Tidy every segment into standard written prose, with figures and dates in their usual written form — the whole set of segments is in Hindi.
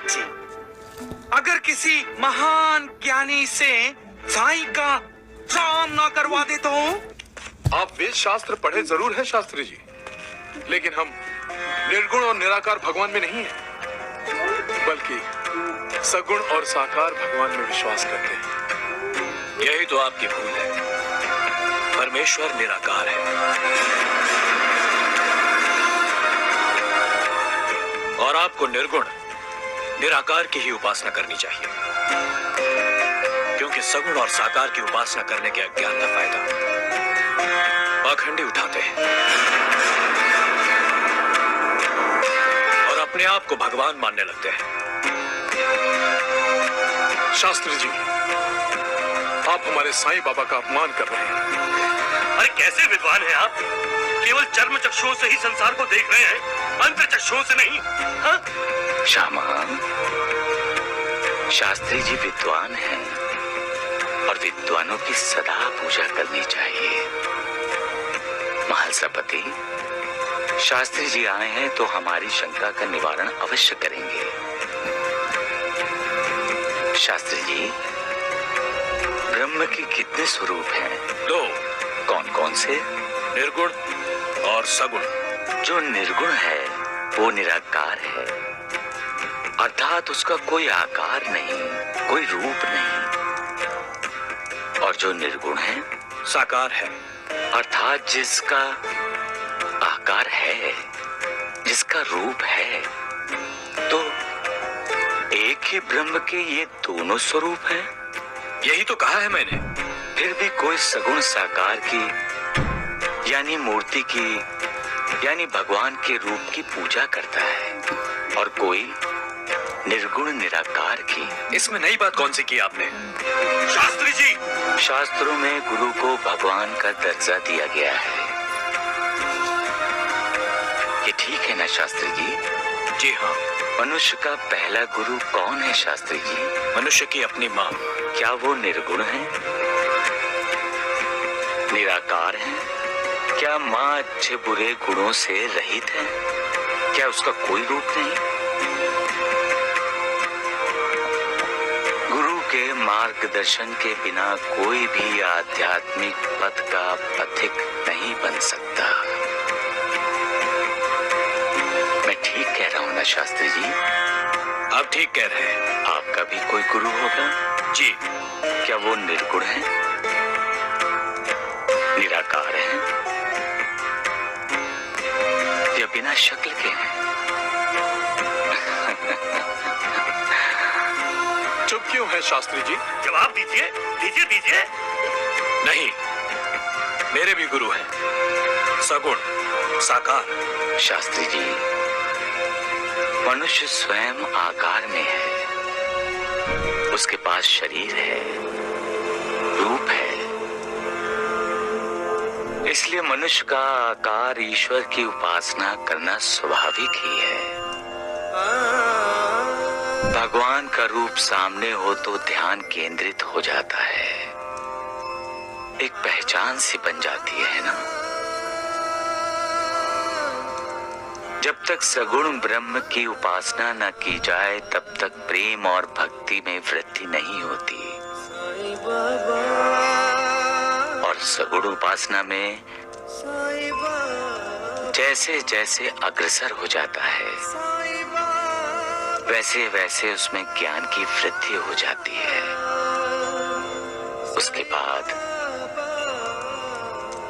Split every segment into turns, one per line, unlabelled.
जी, अगर किसी महान ज्ञानी से साईं का सामना करवा दे तो?
आप वेद शास्त्र पढ़े जरूर है शास्त्री जी, लेकिन हम निर्गुण और निराकार भगवान में नहीं है, बल्कि सगुण और साकार भगवान में विश्वास करते हैं।
यही तो आपकी भूल है। परमेश्वर निराकार है और आपको निर्गुण निराकार की ही उपासना करनी चाहिए, क्योंकि सगुण और साकार की उपासना करने के अज्ञान का फायदा पाखंडी उठाते हैं और अपने आप को भगवान मानने लगते हैं।
शास्त्री जी, आप हमारे साईं बाबा का अपमान कर रहे हैं।
अरे कैसे विद्वान हैं आप? केवल चर्म चक्षुओं से ही संसार को देख रहे हैं, अंतर चक्षुओं से नहीं। हाँ?
श्यामा, शास्त्री जी विद्वान हैं और विद्वानों की सदा पूजा करनी चाहिए। महालसापति, शास्त्री जी आए हैं तो हमारी शंका का निवारण अवश्य करेंगे। शास्त्री जी, ब्रह्म के कितने स्वरूप हैं?
2।
कौन कौन से?
निर्गुण और सगुण।
जो निर्गुण है वो निराकार है, अर्थात उसका कोई आकार नहीं, कोई रूप नहीं। और जो निर्गुण है
साकार है,
अर्थात जिसका आकार है, जिसका रूप है। तो एक ही ब्रह्म के ये दोनों स्वरूप हैं।
यही तो कहा है मैंने।
फिर भी कोई सगुण साकार की यानी मूर्ति की यानी भगवान के रूप की पूजा करता है और कोई निर्गुण निराकार की।
इसमें नई बात कौन सी की आपने? शास्त्री जी,
शास्त्रों में गुरु को भगवान का दर्जा दिया गया है। ये ठीक है ना शास्त्री जी?
जी हाँ।
मनुष्य का पहला गुरु कौन है शास्त्री जी?
मनुष्य की अपनी माँ।
क्या वो निर्गुण है, निराकार है? क्या माँ अच्छे बुरे गुणों से रहित है? क्या उसका कोई रूप नहीं? गुरु के मार्गदर्शन के बिना कोई भी आध्यात्मिक पथ का पथिक नहीं बन सकता। मैं ठीक कह रहा हूँ ना शास्त्री जी?
आप ठीक कह रहे हैं।
आपका भी कोई गुरु होगा?
जी।
क्या वो निर्गुण है, निराकार है या बिना शक्ल के हैं?
चुप क्यों है शास्त्री जी?
जवाब दीजिए, दीजिए दीजिए। नहीं, मेरे भी गुरु हैं, सगुण साकार।
शास्त्री जी, मनुष्य स्वयं आकार में है, उसके पास शरीर है, रूप है, इसलिए मनुष्य का आकार ईश्वर की उपासना करना स्वाभाविक ही है। भगवान का रूप सामने हो तो ध्यान केंद्रित हो जाता है, एक पहचान सी बन जाती है ना। जब तक सगुण ब्रह्म की उपासना न की जाए तब तक प्रेम और भक्ति में वृद्धि नहीं होती, और सगुण उपासना में जैसे जैसे अग्रसर हो जाता है वैसे वैसे उसमें ज्ञान की वृद्धि हो जाती है। उसके बाद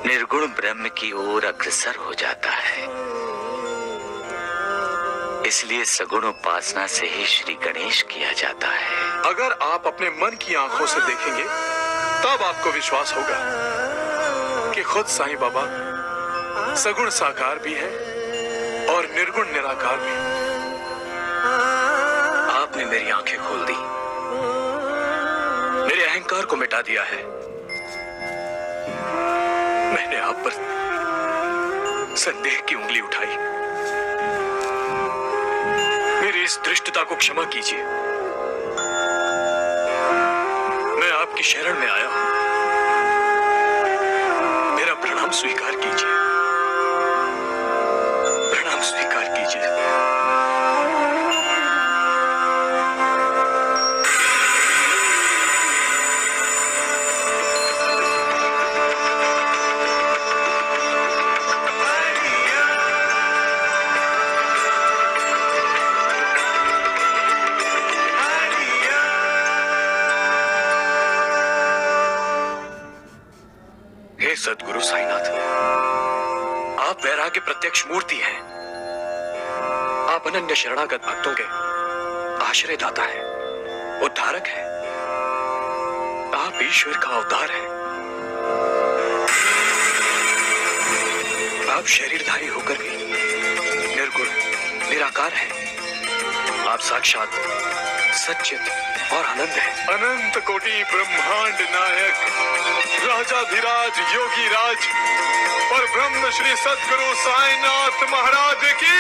निर्गुण ब्रह्म की ओर अग्रसर हो जाता है। इसलिए सगुण उपासना से ही श्री गणेश किया जाता है।
अगर आप अपने मन की आंखों से देखेंगे तब आपको विश्वास होगा कि खुद साईं बाबा सगुण साकार भी है और निर्गुण निराकार भी।
आपने मेरी आंखें खोल दी, मेरे अहंकार को मिटा दिया है। मैंने आप पर संदेह की उंगली उठाई। मेरी इस दृष्टता को क्षमा कीजिए। मैं आपकी शरण में आया हूं, मेरा प्रणाम स्वीकार कीजिए, प्रणाम स्वीकार कीजिए।
सद्गुरु साईनाथ, आप वैराग्य प्रत्यक्ष मूर्ति हैं। आप अनन्य शरणागत भक्तों के आश्रय दाता हैं, उद्धारक हैं। आप ईश्वर का अवतार हैं। आप शरीरधारी होकर भी निर्गुण निराकार हैं। आप साक्षात सच्चित और आनंद है।
अनंत कोटि ब्रह्मांड नायक राजाधिराज योगी राज पर ब्रह्म श्री सद्गुरु साईनाथ महाराज की